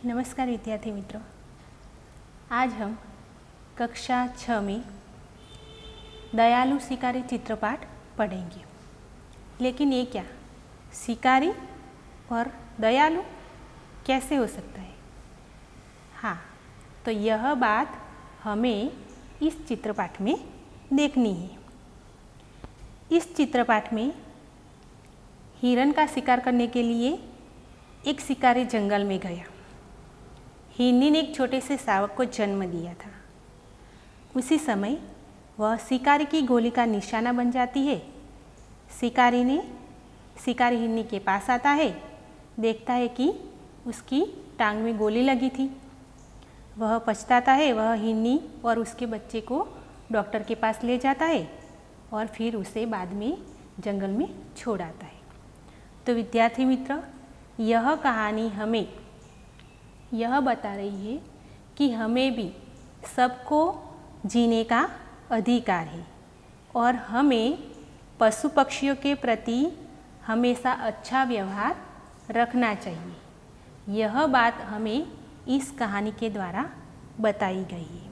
नमस्कार विद्यार्थी मित्रों, आज हम कक्षा 6 में दयालु शिकारी चित्रपाठ पढ़ेंगे। लेकिन ये क्या, शिकारी और दयालु कैसे हो सकता है? हाँ, तो यह बात हमें इस चित्रपाठ में देखनी है। इस चित्रपाठ में हिरण का शिकार करने के लिए एक शिकारी जंगल में गया। हिरनी ने एक छोटे से शावक को जन्म दिया था। उसी समय वह शिकारी की गोली का निशाना बन जाती है। शिकारी हिरनी के पास आता है, देखता है कि उसकी टांग में गोली लगी थी। वह पछताता है। वह हिरनी और उसके बच्चे को डॉक्टर के पास ले जाता है और फिर उसे बाद में जंगल में छोड़ आता है। तो विद्यार्थी मित्र, यह कहानी हमें यह बता रही है कि हमें भी सबको जीने का अधिकार है और हमें पशु पक्षियों के प्रति हमेशा अच्छा व्यवहार रखना चाहिए। यह बात हमें इस कहानी के द्वारा बताई गई है।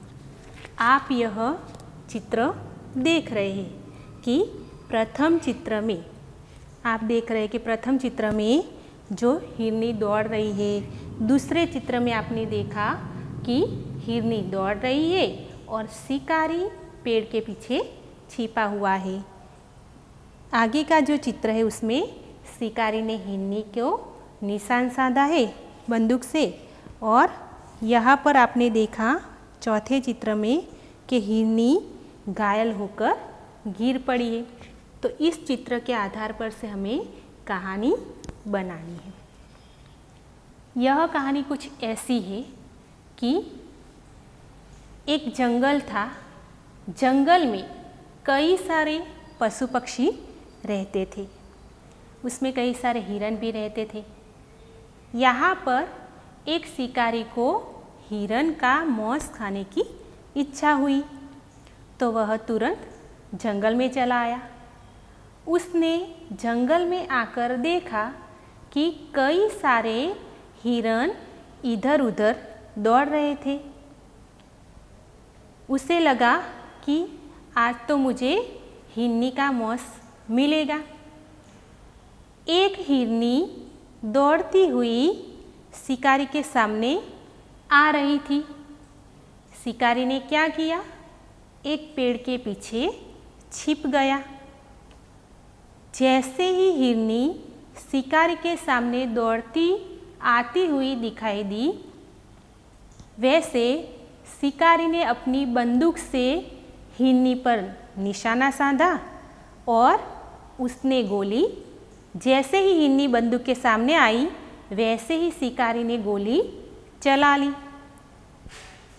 आप यह चित्र देख रहे हैं कि प्रथम चित्र में जो हिरनी दौड़ रही है। दूसरे चित्र में आपने देखा कि हिरनी दौड़ रही है और शिकारी पेड़ के पीछे छिपा हुआ है। आगे का जो चित्र है उसमें शिकारी ने हिरनी को निशान साधा है बंदूक से, और यहाँ पर आपने देखा चौथे चित्र में कि हिरनी घायल होकर गिर पड़ी है। तो इस चित्र के आधार पर से हमें कहानी बनानी है। यह कहानी कुछ ऐसी है कि एक जंगल था। जंगल में कई सारे पशु पक्षी रहते थे। उसमें कई सारे हिरण भी रहते थे। यहाँ पर एक शिकारी को हिरण का मांस खाने की इच्छा हुई, तो वह तुरंत जंगल में चला आया। उसने जंगल में आकर देखा कि कई सारे हिरण इधर उधर दौड़ रहे थे। उसे लगा कि आज तो मुझे हिरनी का मांस मिलेगा। एक हिरनी दौड़ती हुई शिकारी के सामने आ रही थी। शिकारी ने क्या किया, एक पेड़ के पीछे छिप गया। जैसे ही हिरनी शिकारी के सामने दौड़ती आती हुई दिखाई दी, वैसे शिकारी ने अपनी बंदूक से हिरनी पर निशाना साधा और उसने गोली, जैसे ही हिरनी बंदूक के सामने आई वैसे ही शिकारी ने गोली चला ली।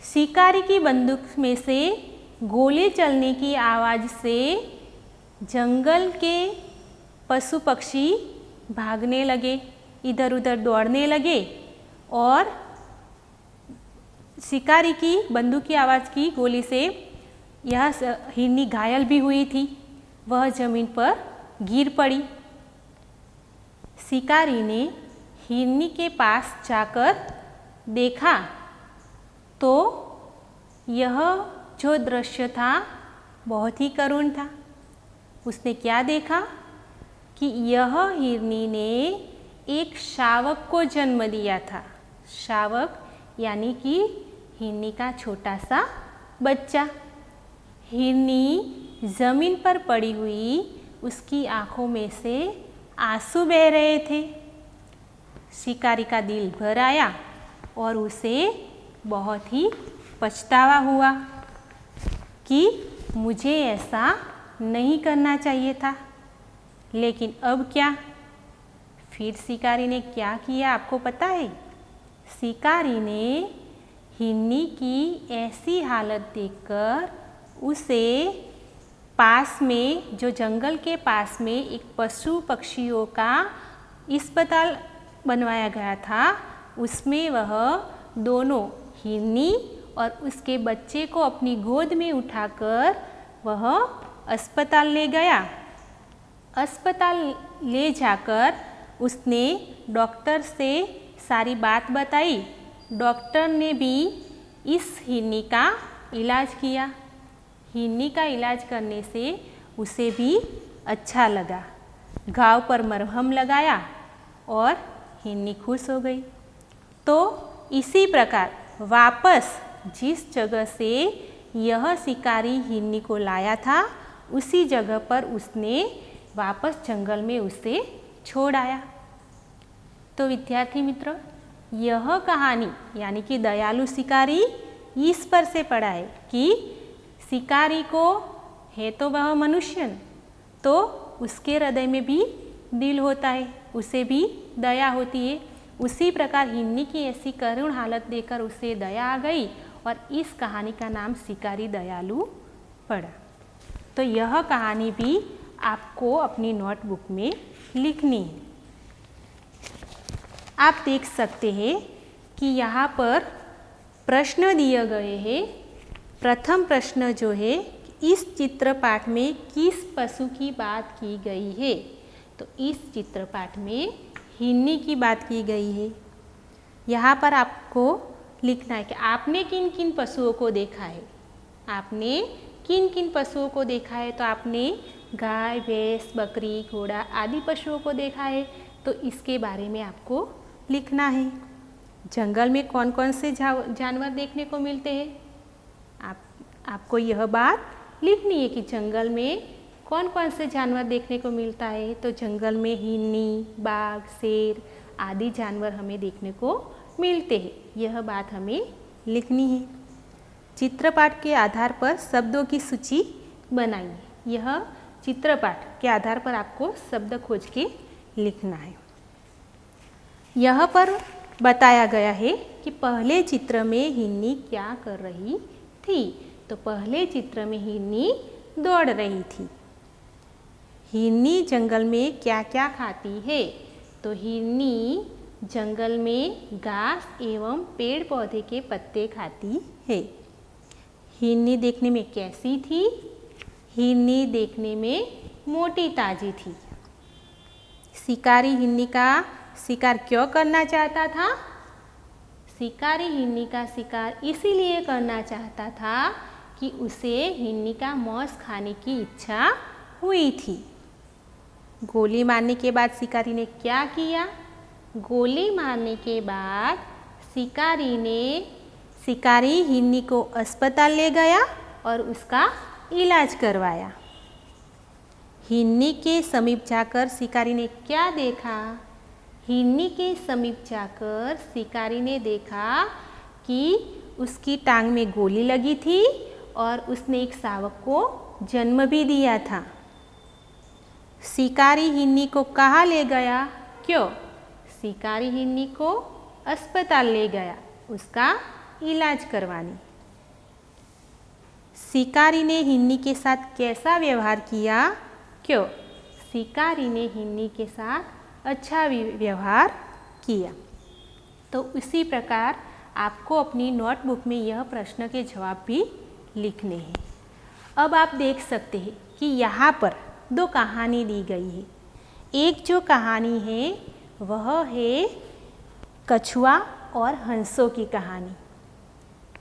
शिकारी की बंदूक में से गोली चलने की आवाज़ से जंगल के पशु पक्षी भागने लगे, इधर उधर दौड़ने लगे और शिकारी की बंदूक की आवाज़ की गोली से यह हिरनी घायल भी हुई थी। वह जमीन पर गिर पड़ी। शिकारी ने हिरनी के पास जाकर देखा तो यह जो दृश्य था बहुत ही करुण था। उसने क्या देखा कि यह हिरनी ने एक शावक को जन्म दिया था। शावक यानी कि हिरनी का छोटा सा बच्चा। हिरनी जमीन पर पड़ी हुई, उसकी आँखों में से आंसू बह रहे थे। शिकारी का दिल भर आया और उसे बहुत ही पछतावा हुआ कि मुझे ऐसा नहीं करना चाहिए था। लेकिन अब क्या? फिर शिकारी ने क्या किया आपको पता है? शिकारी ने हिरनी की ऐसी हालत देखकर उसे पास में, जो जंगल के पास में एक पशु पक्षियों का अस्पताल बनवाया गया था, उसमें वह दोनों हिरनी और उसके बच्चे को अपनी गोद में उठाकर वह अस्पताल ले गया। अस्पताल ले जाकर उसने डॉक्टर से सारी बात बताई डॉक्टर ने भी इस हिरनी का इलाज किया। हिरनी का इलाज करने से उसे भी अच्छा लगा। घाव पर मरहम लगाया और हिरनी खुश हो गई। तो इसी प्रकार वापस जिस जगह से यह शिकारी हिरनी को लाया था उसी जगह पर उसने वापस जंगल में उसे छोड़ आया। तो विद्यार्थी मित्रों, यह कहानी यानी कि दयालु शिकारी इस पर से पड़ा है कि शिकारी को है तो वह मनुष्य, तो उसके हृदय में भी दिल होता है, उसे भी दया होती है। उसी प्रकार हिरनी की ऐसी करुण हालत देखकर उसे दया आ गई और इस कहानी का नाम शिकारी दयालु पड़ा। तो यह कहानी भी आपको अपनी नोटबुक में लिखनी है। आप देख सकते हैं कि यहाँ पर प्रश्न दिए गए हैं। प्रथम प्रश्न जो है, इस चित्रपाठ में किस पशु की बात की गई है? तो इस चित्रपाठ में हिरनी की बात की गई है। यहाँ पर आपको लिखना है कि आपने किन किन पशुओं को देखा है। आपने किन किन पशुओं को देखा है? तो आपने गाय, भैंस, बकरी, घोड़ा आदि पशुओं को देखा है, तो इसके बारे में आपको लिखना है। जंगल में कौन कौन से जानवर देखने को मिलते हैं? आपको यह बात लिखनी है कि जंगल में कौन कौन से जानवर देखने को मिलता है। तो जंगल में हिरनी, बाघ, शेर आदि जानवर हमें देखने को मिलते हैं। यह बात हमें लिखनी है। चित्रपाठ के आधार पर शब्दों की सूची बनाइए। यह चित्रपाठ के आधार पर आपको शब्द खोज के लिखना है। यह पर बताया गया है कि पहले चित्र में हिरनी क्या कर रही थी। तो पहले चित्र में हिरनी दौड़ रही थी। हिरनी जंगल में क्या क्या खाती है? तो हिरनी जंगल में घास एवं पेड़ पौधे के पत्ते खाती है। हिरनी देखने में कैसी थी? हिरनी देखने में मोटी ताजी थी। शिकारी हिरनी का शिकार क्यों करना चाहता था? शिकारी हिरनी का शिकार इसीलिए करना चाहता था कि उसे हिरनी का मांस खाने की इच्छा हुई थी। गोली मारने के बाद शिकारी ने क्या किया? गोली मारने के बाद शिकारी हिरनी को अस्पताल ले गया और उसका इलाज करवाया। हिरनी के समीप जाकर शिकारी ने क्या देखा? हिरनी के समीप जाकर शिकारी ने देखा कि उसकी टांग में गोली लगी थी और उसने एक शावक को जन्म भी दिया था। शिकारी हिरनी को कहाँ ले गया? क्यों? शिकारी हिरनी को अस्पताल ले गया उसका इलाज करवाने। शिकारी ने हिरनी के साथ कैसा व्यवहार किया? क्यों? शिकारी ने हिरनी के साथ अच्छा व्यवहार किया। तो उसी प्रकार आपको अपनी नोटबुक में यह प्रश्न के जवाब भी लिखने हैं। अब आप देख सकते हैं कि यहाँ पर दो कहानी दी गई है। एक जो कहानी है वह है कछुआ और हंसों की कहानी।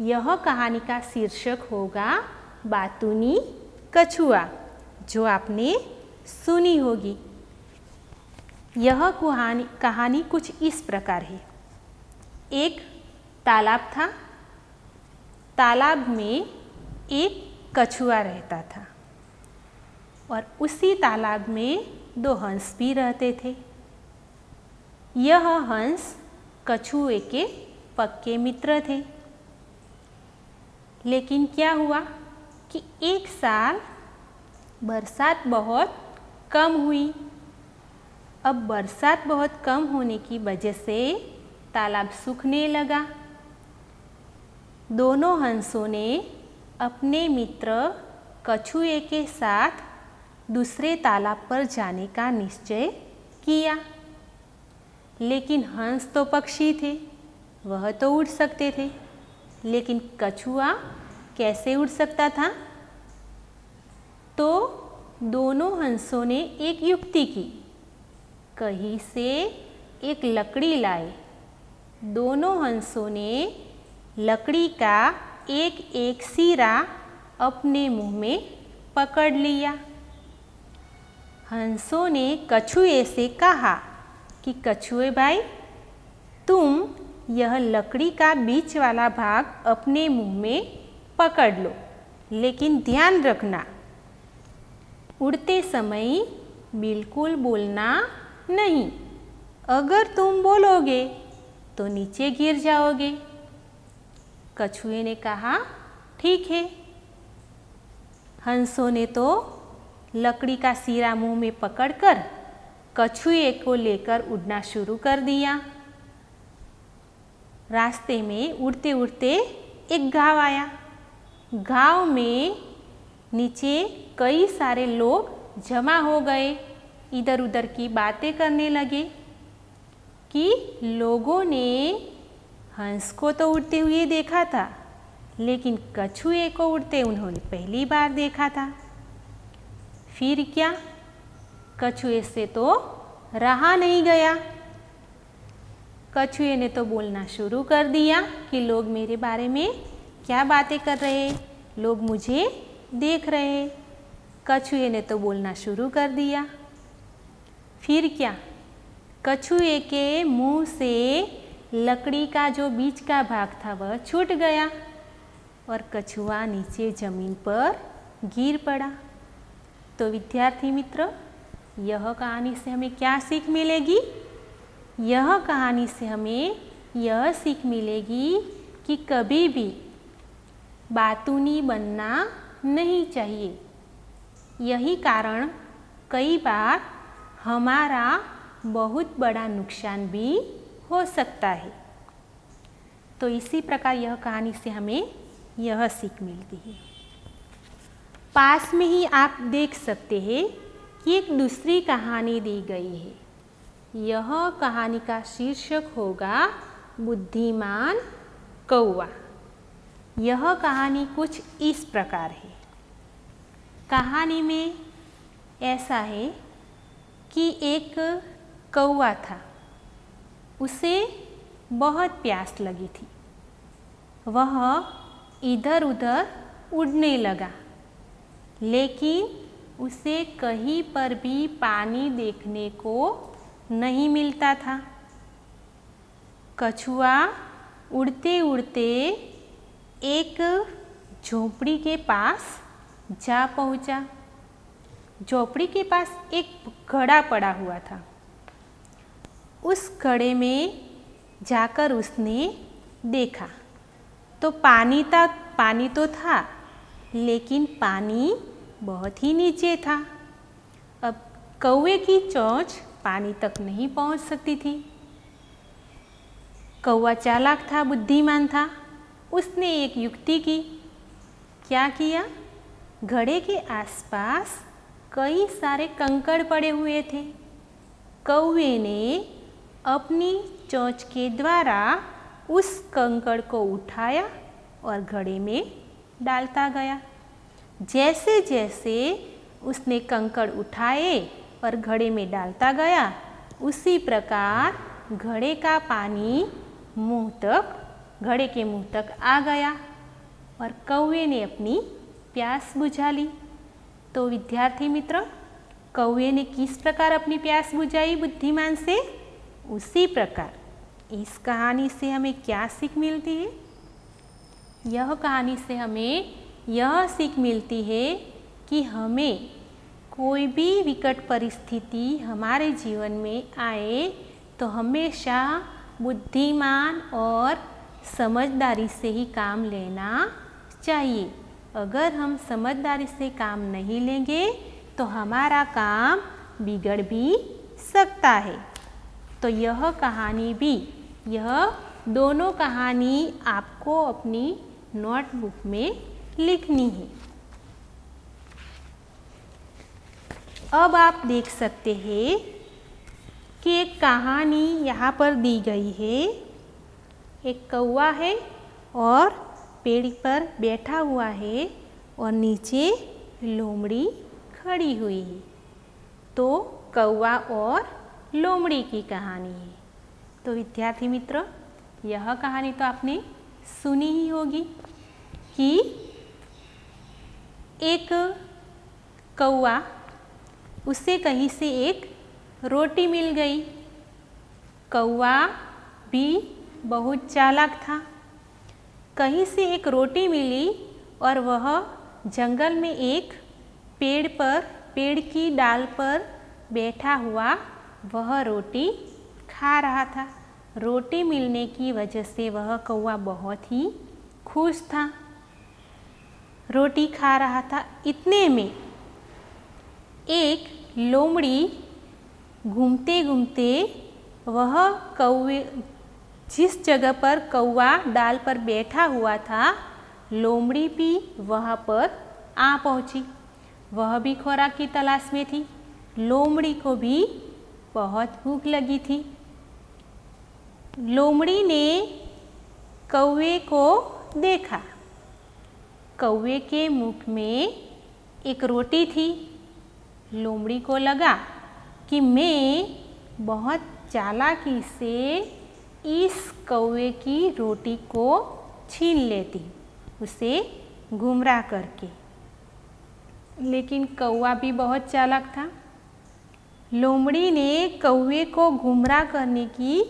यह कहानी का शीर्षक होगा बातूनी कछुआ, जो आपने सुनी होगी। यह कहानी कुछ इस प्रकार है। एक तालाब था। तालाब में एक कछुआ रहता था और उसी तालाब में दो हंस भी रहते थे। यह हंस कछुए के पक्के मित्र थे। लेकिन क्या हुआ कि एक साल बरसात बहुत कम हुई। अब बरसात बहुत कम होने की वजह से तालाब सूखने लगा। दोनों हंसों ने अपने मित्र कछुए के साथ दूसरे तालाब पर जाने का निश्चय किया। लेकिन हंस तो पक्षी थे, वह तो उड़ सकते थे, लेकिन कछुआ कैसे उड़ सकता था? तो दोनों हंसों ने एक युक्ति की। कहीं से एक लकड़ी लाए, दोनों हंसों ने लकड़ी का एक एक सिरा अपने मुंह में पकड़ लिया। हंसों ने कछुए से कहा कि कछुए भाई, तुम यह लकड़ी का बीच वाला भाग अपने मुंह में पकड़ लो, लेकिन ध्यान रखना, उड़ते समय बिल्कुल बोलना नहीं। अगर तुम बोलोगे तो नीचे गिर जाओगे। कछुए ने कहा ठीक है। हंसों ने तो लकड़ी का सिरा मुंह में पकड़कर कछुए को लेकर उड़ना शुरू कर दिया। रास्ते में उड़ते उड़ते एक गांव आया। गांव में नीचे कई सारे लोग जमा हो गए, इधर उधर की बातें करने लगे कि लोगों ने हंस को तो उड़ते हुए देखा था, लेकिन कछुए को उड़ते उन्होंने पहली बार देखा था। फिर क्या, कछुए से तो रहा नहीं गया। कछुए ने तो बोलना शुरू कर दिया कि लोग मेरे बारे में क्या बातें कर रहे, लोग मुझे देख रहे। कछुए ने तो बोलना शुरू कर दिया। फिर क्या, कछुए के मुंह से लकड़ी का जो बीच का भाग था वह छूट गया और कछुआ नीचे जमीन पर गिर पड़ा। तो विद्यार्थी मित्र, यह कहानी से हमें क्या सीख मिलेगी? यह कहानी से हमें यह सीख मिलेगी कि कभी भी बातूनी बनना नहीं चाहिए। यही कारण कई बार हमारा बहुत बड़ा नुकसान भी हो सकता है। तो इसी प्रकार यह कहानी से हमें यह सीख मिलती है। पास में ही आप देख सकते हैं कि एक दूसरी कहानी दी गई है। यह कहानी का शीर्षक होगा बुद्धिमान कौवा। यह कहानी कुछ इस प्रकार है। कहानी में ऐसा है कि एक कौवा था, उसे बहुत प्यास लगी थी। वह इधर उधर उड़ने लगा, लेकिन उसे कहीं पर भी पानी देखने को नहीं मिलता था। कछुआ उड़ते उड़ते एक झोपड़ी के पास जा पहुंचा। झोपड़ी के पास एक घड़ा पड़ा हुआ था। उस घड़े में जाकर उसने देखा तो पानी तो था, लेकिन पानी बहुत ही नीचे था। अब कौवे की चोंच पानी तक नहीं पहुंच सकती थी। कौवा चालाक था, बुद्धिमान था। उसने एक युक्ति की। क्या किया? घड़े के आसपास कई सारे कंकड़ पड़े हुए थे। कौवे ने अपनी चोंच के द्वारा उस कंकड़ को उठाया और घड़े में डालता गया। जैसे जैसे उसने कंकड़ उठाए और घड़े में डालता गया, उसी प्रकार घड़े का पानी घड़े के मुंह तक आ गया और कौवे ने अपनी प्यास बुझा ली। तो विद्यार्थी मित्र, कौवे ने किस प्रकार अपनी प्यास बुझाई बुद्धिमान से? उसी प्रकार इस कहानी से हमें क्या सीख मिलती है? यह कहानी से हमें यह सीख मिलती है कि हमें कोई भी विकट परिस्थिति हमारे जीवन में आए तो हमेशा बुद्धिमान और समझदारी से ही काम लेना चाहिए। अगर हम समझदारी से काम नहीं लेंगे तो हमारा काम बिगड़ भी सकता है। तो यह कहानी भी, यह दोनों कहानी आपको अपनी नोटबुक में लिखनी है। अब आप देख सकते हैं कि एक कहानी यहाँ पर दी गई है। एक कौवा है और पेड़ पर बैठा हुआ है और नीचे लोमड़ी खड़ी हुई है। तो कौवा और लोमड़ी की कहानी है। तो विद्यार्थी मित्र, यह कहानी तो आपने सुनी ही होगी कि एक कौवा, उसे कहीं से एक रोटी मिल गई। कौवा भी बहुत चालाक था। कहीं से एक रोटी मिली और वह जंगल में एक पेड़ की डाल पर बैठा हुआ वह रोटी खा रहा था। रोटी मिलने की वजह से वह कौवा बहुत ही खुश था, रोटी खा रहा था। इतने में एक लोमड़ी घूमते घूमते वह कौवे, जिस जगह पर कौवा डाल पर बैठा हुआ था, लोमड़ी भी वहाँ पर आ पहुँची। वह भी खुराक की तलाश में थी। लोमड़ी को भी बहुत भूख लगी थी। लोमड़ी ने कौवे को देखा। कौवे के मुख में एक रोटी थी। लोमड़ी को लगा कि मैं बहुत चालाकी से इस कौवे की रोटी को छीन लेती, उसे गुमराह करके। लेकिन कौवा भी बहुत चालाक था। लोमड़ी ने कौवे को गुमराह करने की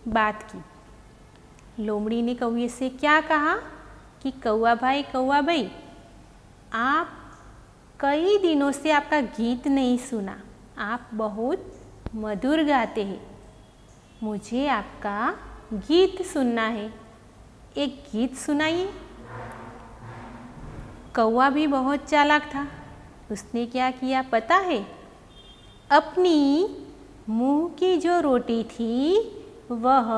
बात की। लोमड़ी ने कौवे से क्या कहा कि कौवा भाई, आप कई दिनों से आपका गीत नहीं सुना, आप बहुत मधुर गाते हैं, मुझे आपका गीत सुनना है, एक गीत सुनाइए। कौवा भी बहुत चालाक था। उसने क्या किया पता है? अपनी मुंह की जो रोटी थी वह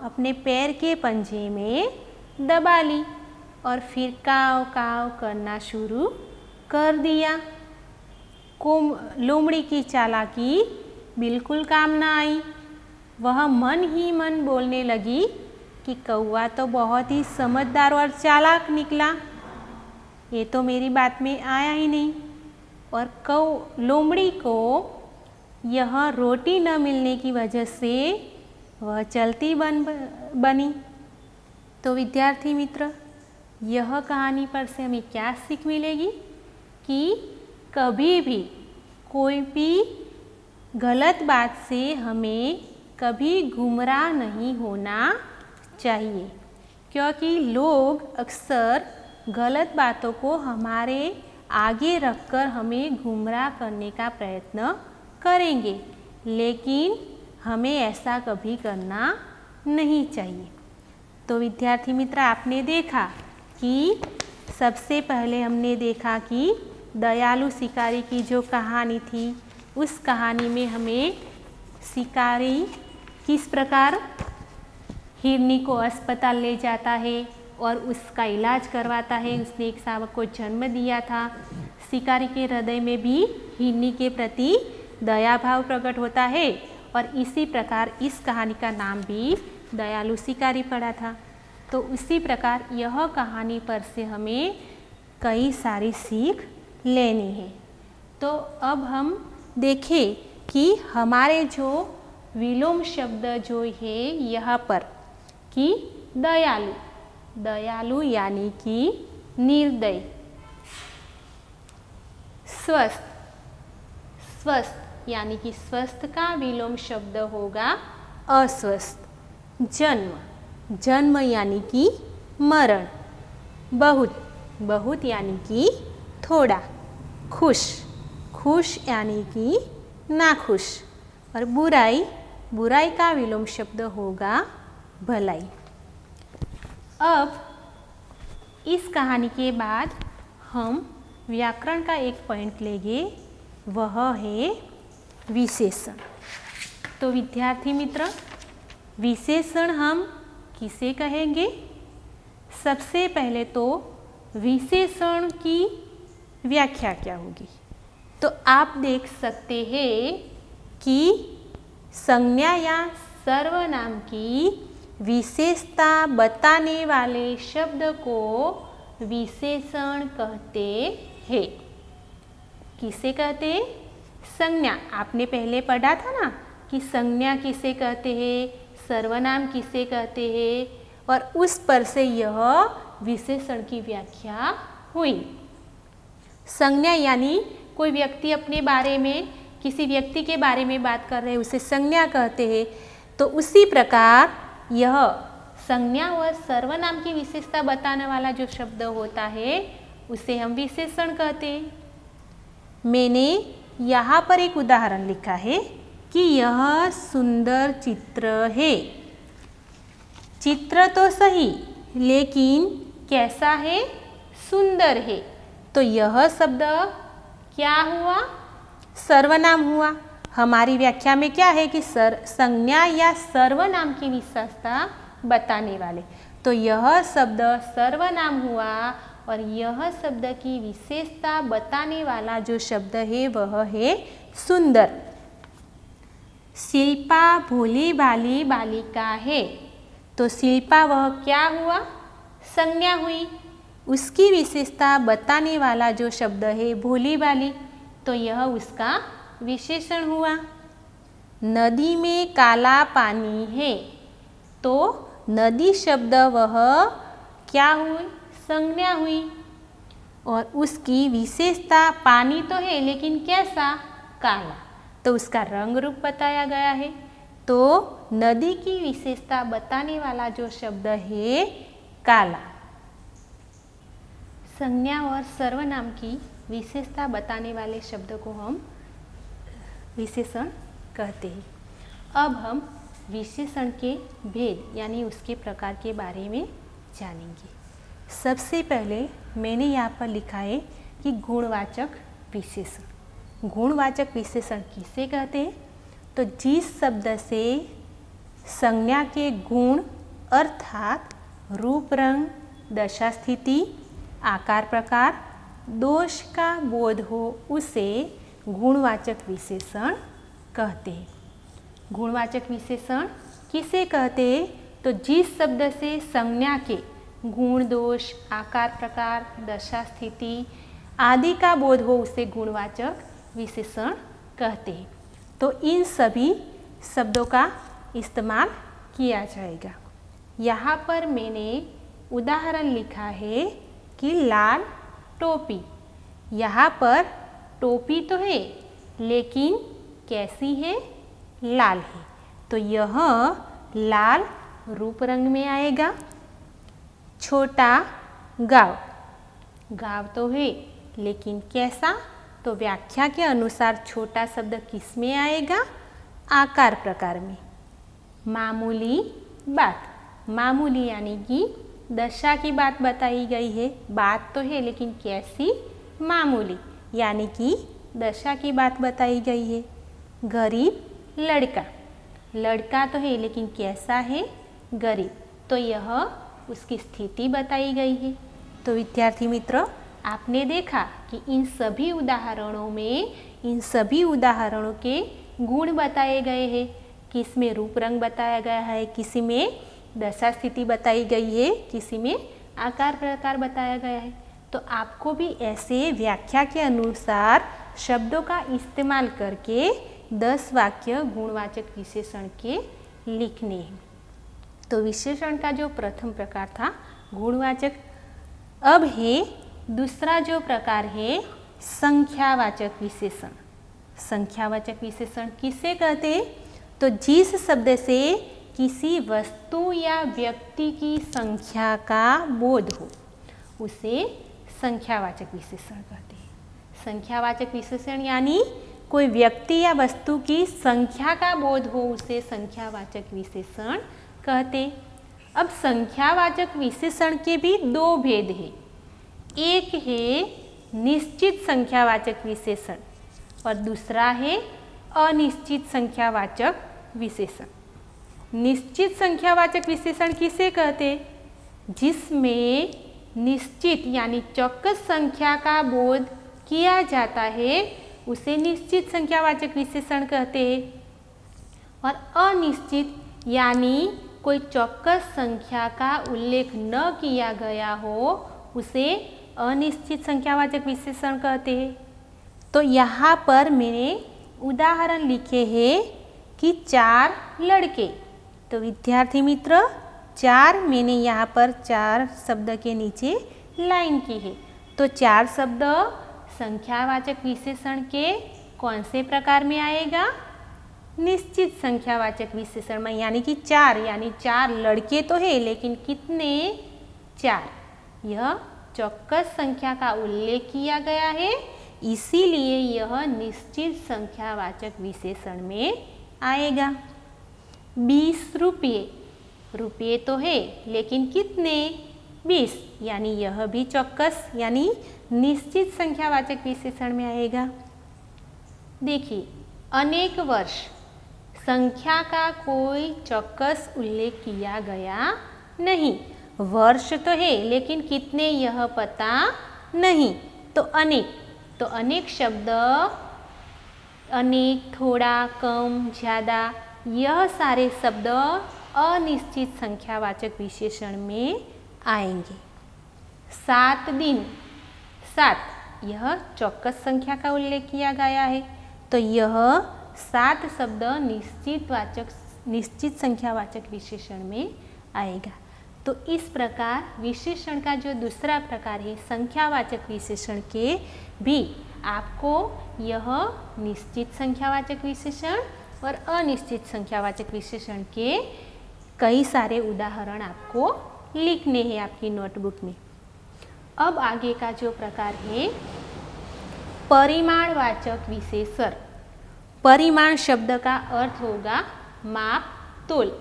अपने पैर के पंजे में दबा ली और फिर काव काव करना शुरू कर दिया। लोमड़ी की चालाकी बिल्कुल काम ना आई। वह मन ही मन बोलने लगी कि कौवा तो बहुत ही समझदार और चालाक निकला, ये तो मेरी बात में आया ही नहीं। और लोमड़ी को यह रोटी न मिलने की वजह से वह चलती बनी। तो विद्यार्थी मित्र, यह कहानी पर से हमें क्या सीख मिलेगी कि कभी भी कोई भी गलत बात से हमें कभी गुमराह नहीं होना चाहिए, क्योंकि लोग अक्सर गलत बातों को हमारे आगे रखकर हमें गुमराह करने का प्रयत्न करेंगे, लेकिन हमें ऐसा कभी करना नहीं चाहिए। तो विद्यार्थी मित्र, आपने देखा कि सबसे पहले हमने देखा कि दयालु शिकारी की जो कहानी थी, उस कहानी में हमें शिकारी किस प्रकार हिरनी को अस्पताल ले जाता है और उसका इलाज करवाता है। उसने एक शावक को जन्म दिया था। शिकारी के हृदय में भी हिरनी के प्रति दया भाव प्रकट होता है और इसी प्रकार इस कहानी का नाम भी दयालु शिकारी पड़ा था। तो उसी प्रकार यह कहानी पर से हमें कई सारी सीख लेनी है। तो अब हम देखें कि हमारे जो विलोम शब्द जो है यहाँ पर कि दयालु, दयालु यानी कि निर्दयी, स्वस्थ, स्वस्थ यानी कि स्वस्थ का विलोम शब्द होगा अस्वस्थ। जन्म, जन्म यानी कि मरण। बहुत, बहुत यानी कि थोड़ा। खुश, खुश यानी कि नाखुश। और बुराई, बुराई का विलोम शब्द होगा भलाई। अब इस कहानी के बाद हम व्याकरण का एक पॉइंट लेंगे, वह है विशेषण। तो विद्यार्थी मित्र, विशेषण हम किसे कहेंगे? सबसे पहले तो विशेषण की व्याख्या क्या होगी? तो आप देख सकते हैं कि संज्ञा या सर्वनाम की विशेषता बताने वाले शब्द को विशेषण कहते हैं। किसे कहते हैं? संज्ञा। आपने पहले पढ़ा था ना कि संज्ञा किसे कहते हैं, सर्वनाम किसे कहते हैं, और उस पर से यह विशेषण की व्याख्या हुई। संज्ञा यानी कोई व्यक्ति अपने बारे में, किसी व्यक्ति के बारे में बात कर रहे हैं, उसे संज्ञा कहते हैं। तो उसी प्रकार यह संज्ञा और सर्वनाम की विशेषता बताने वाला जो शब्द होता है उसे हम विशेषण कहते हैं। मैंने यहाँ पर एक उदाहरण लिखा है कि यह सुंदर चित्र है। चित्र तो सही, लेकिन कैसा है? सुंदर है। तो यह शब्द क्या हुआ? सर्वनाम हुआ। हमारी व्याख्या में क्या है कि संज्ञा या सर्वनाम की विशेषता बताने वाले। तो यह शब्द सर्वनाम हुआ और यह शब्द की विशेषता बताने वाला जो शब्द है वह है सुंदर। शिल्पा भोली भाली बालिका है। तो शिल्पा वह क्या हुआ? संज्ञा हुई। उसकी विशेषता बताने वाला जो शब्द है भोली भाली, तो यह उसका विशेषण हुआ। नदी में काला पानी है। तो नदी शब्द वह क्या हुई? संज्ञा हुई। और उसकी विशेषता पानी तो है, लेकिन कैसा? काला। तो उसका रंग रूप बताया गया है। तो नदी की विशेषता बताने वाला जो शब्द है काला। संज्ञा और सर्वनाम की विशेषता बताने वाले शब्द को हम विशेषण कहते हैं। अब हम विशेषण के भेद यानी उसके प्रकार के बारे में जानेंगे। सबसे पहले मैंने यहाँ पर लिखा है कि गुणवाचक विशेषण। गुणवाचक विशेषण किसे कहते हैं? तो जिस शब्द से संज्ञा के गुण अर्थात रूप, रंग, दशा, स्थिति, आकार, प्रकार, दोष का बोध हो उसे गुणवाचक विशेषण कहते हैं। गुणवाचक विशेषण किसे कहते हैं? तो जिस शब्द से संज्ञा के गुण, दोष, आकार, प्रकार, दशा, स्थिति आदि का बोध हो उसे गुणवाचक विशेषण कहते हैं। तो इन सभी शब्दों का इस्तेमाल किया जाएगा। यहाँ पर मैंने उदाहरण लिखा है कि लाल टोपी। यहाँ पर टोपी तो है, लेकिन कैसी है? लाल है। तो यह लाल रूप रंग में आएगा। छोटा गाँव। गाँव तो है, लेकिन कैसा? तो व्याख्या के अनुसार छोटा शब्द किस में आएगा? आकार प्रकार में। मामूली बात। मामूली यानी कि दशा की बात बताई गई है। बात तो है, लेकिन कैसी? मामूली यानी कि दशा की बात बताई गई है। गरीब लड़का। लड़का तो है, लेकिन कैसा है? गरीब। तो यह उसकी स्थिति बताई गई है। तो विद्यार्थी मित्रों, आपने देखा कि इन सभी उदाहरणों के गुण बताए गए हैं। किस में रूप रंग बताया गया है, किसी में दशा स्थिति बताई गई है, किसी में आकार प्रकार बताया गया है। तो आपको भी ऐसे व्याख्या के अनुसार शब्दों का इस्तेमाल करके 10 वाक्य गुणवाचक विशेषण के लिखने हैं। तो विशेषण का जो प्रथम प्रकार था गुणवाचक। अब है दूसरा जो प्रकार है संख्यावाचक विशेषण। संख्यावाचक विशेषण किसे कहते हैं? तो जिस शब्द से किसी वस्तु या व्यक्ति की संख्या का बोध हो उसे संख्यावाचक विशेषण कहते हैं। संख्यावाचक विशेषण यानी कोई व्यक्ति या वस्तु की संख्या का बोध हो उसे संख्यावाचक विशेषण कहते। अब संख्यावाचक विशेषण के भी 2 भेद हैं। एक है निश्चित संख्यावाचक विशेषण और दूसरा है अनिश्चित संख्यावाचक विशेषण। निश्चित संख्यावाचक विशेषण किसे कहते? जिसमें निश्चित यानी चौकस संख्या का बोध किया जाता है उसे निश्चित संख्यावाचक विशेषण कहते हैं। और अनिश्चित यानी कोई चौकस संख्या का उल्लेख न किया गया हो उसे अनिश्चित संख्यावाचक विशेषण कहते हैं। तो यहाँ पर मैंने उदाहरण लिखे हैं कि 4 लड़के। तो विद्यार्थी मित्र, चार मैंने यहाँ पर चार शब्द के नीचे लाइन की है। तो चार शब्द संख्यावाचक विशेषण के कौन से प्रकार में आएगा? निश्चित संख्यावाचक विशेषण में, यानी कि चार, यानी चार लड़के तो है लेकिन कितने? चार। यह चौक्कस संख्या का उल्लेख किया गया है, इसीलिए यह निश्चित संख्यावाचक विशेषण में आएगा। 20 रुपये, रुपये तो है लेकिन कितने? 20, यानी यह भी चौक्कस यानी निश्चित संख्यावाचक विशेषण में आएगा। देखिए, अनेक वर्ष, संख्या का कोई चौक्कस उल्लेख किया गया नहीं। वर्ष तो है लेकिन कितने यह पता नहीं। तो अनेक शब्द, अनेक, थोड़ा, कम, ज़्यादा, यह सारे शब्द अनिश्चित संख्यावाचक विशेषण में आएंगे। 7 दिन, 7, यह चौक्कस संख्या का उल्लेख किया गया है, तो यह 7 शब्द निश्चित संख्यावाचक विशेषण में आएगा। तो इस प्रकार विशेषण का जो दूसरा प्रकार है संख्यावाचक विशेषण के भी आपको यह निश्चित संख्यावाचक विशेषण और अनिश्चित संख्यावाचक विशेषण के कई सारे उदाहरण आपको लिखने हैं आपकी नोटबुक में। अब आगे का जो प्रकार है परिमाणवाचक विशेषण। परिमाण शब्द का अर्थ होगा माप तोल।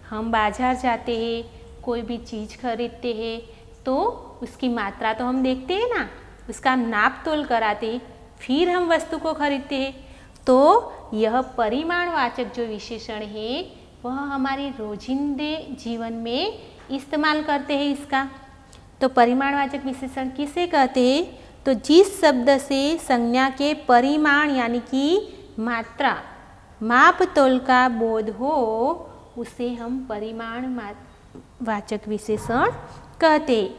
हम बाजार जाते हैं, कोई भी चीज़ खरीदते हैं तो उसकी मात्रा तो हम देखते हैं ना, उसका नाप तोल कराते हैं, फिर हम वस्तु को खरीदते हैं। तो यह परिमाणवाचक जो विशेषण है वह हमारे रोजिंदे जीवन में इस्तेमाल करते हैं इसका। तो परिमाणवाचक विशेषण किसे कहते हैं? तो जिस शब्द से संज्ञा के परिमाण यानी कि मात्रा, माप तोल का बोध हो उसे हम परिमाणवाचक विशेषण कहते हैं।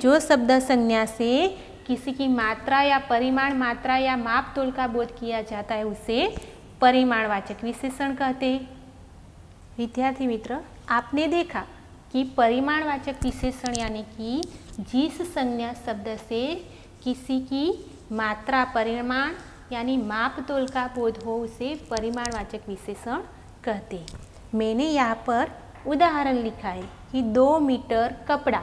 जो शब्द संज्ञा से किसी की मात्रा या परिमाण, मात्रा या माप तोल का बोध किया जाता है उसे परिमाणवाचक विशेषण कहते हैं। विद्यार्थी मित्र, आपने देखा कि परिमाणवाचक विशेषण यानी कि जिस संज्ञा शब्द से किसी की मात्रा, परिमाण यानी माप तोल का बोध हो उसे परिमाणवाचक विशेषण कहते हैं। मैंने यहाँ पर उदाहरण लिखा है कि 2 मीटर कपड़ा।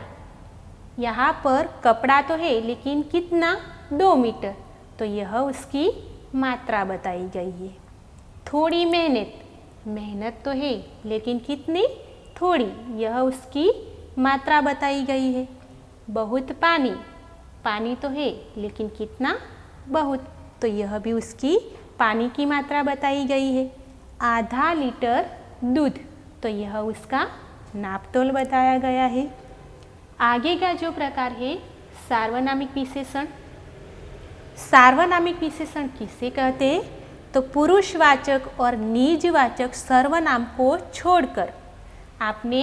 यहाँ पर कपड़ा तो है लेकिन कितना? 2 मीटर, तो यह उसकी मात्रा बताई गई है। थोड़ी मेहनत, मेहनत तो है लेकिन कितनी? थोड़ी, यह उसकी मात्रा बताई गई है। बहुत पानी, पानी तो है लेकिन कितना? बहुत, तो यह भी उसकी पानी की मात्रा बताई गई है। आधा लीटर दूध, तो यह उसका नाप तोल बताया गया है। आगे का जो प्रकार है सार्वनामिक विशेषण। सार्वनामिक विशेषण किसे कहते हैं? तो पुरुषवाचक और निजवाचक सर्वनाम को छोड़कर, आपने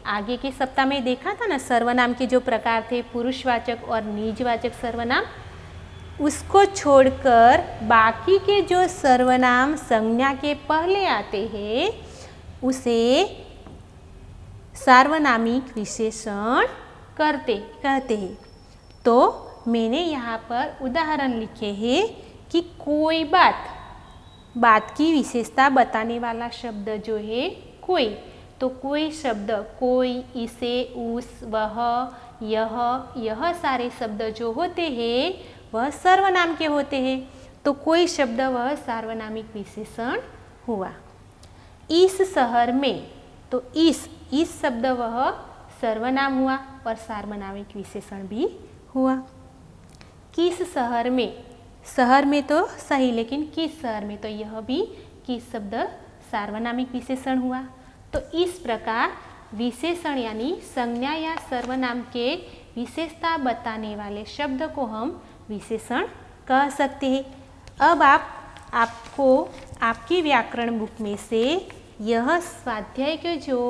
आगे के सप्ताह में देखा था ना सर्वनाम के जो प्रकार थे पुरुषवाचक और निजवाचक सर्वनाम, उसको छोड़कर बाकी के जो सर्वनाम संज्ञा के पहले आते हैं उसे सार्वनामिक विशेषण कहते हैं। तो मैंने यहाँ पर उदाहरण लिखे हैं कि कोई बात की विशेषता बताने वाला शब्द जो है कोई, तो कोई शब्द, कोई, इसे, उस, वह, यह सारे शब्द जो होते हैं वह सर्वनाम के होते हैं। तो कोई शब्द वह सार्वनामिक विशेषण हुआ। इस शहर में, तो इस शब्द वह सर्वनाम हुआ और सार्वनामिक विशेषण भी हुआ। किस शहर में, शहर में तो सही लेकिन किस शहर में, तो यह भी किस शब्द सार्वनामिक विशेषण हुआ। तो इस प्रकार विशेषण यानी संज्ञा या सर्वनाम के विशेषता बताने वाले शब्द को हम विशेषण कह सकते हैं। अब आपको आपकी व्याकरण बुक में से यह स्वाध्याय के जो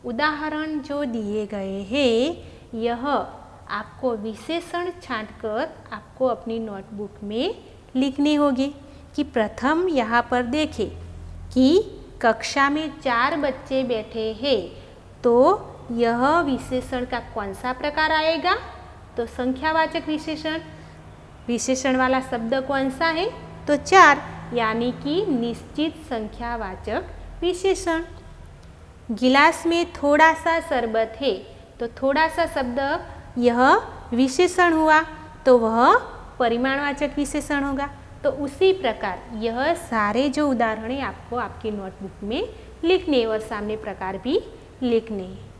उदाहरण जो दिए गए हैं यह आपको विशेषण छांटकर आपको अपनी नोटबुक में लिखने होंगे। कि प्रथम यहाँ पर देखें कि कक्षा में 4 बच्चे बैठे हैं तो यह विशेषण का कौन सा प्रकार आएगा? तो संख्यावाचक विशेषण। विशेषण वाला शब्द कौन सा है? तो 4, यानी कि निश्चित संख्यावाचक विशेषण। गिलास में थोड़ा सा शरबत है, तो थोड़ा सा शब्द यह विशेषण हुआ, तो वह परिमाणवाचक विशेषण होगा। तो उसी प्रकार यह सारे जो उदाहरण है आपको आपकी नोटबुक में लिखने और सामने प्रकार भी लिखने हैं।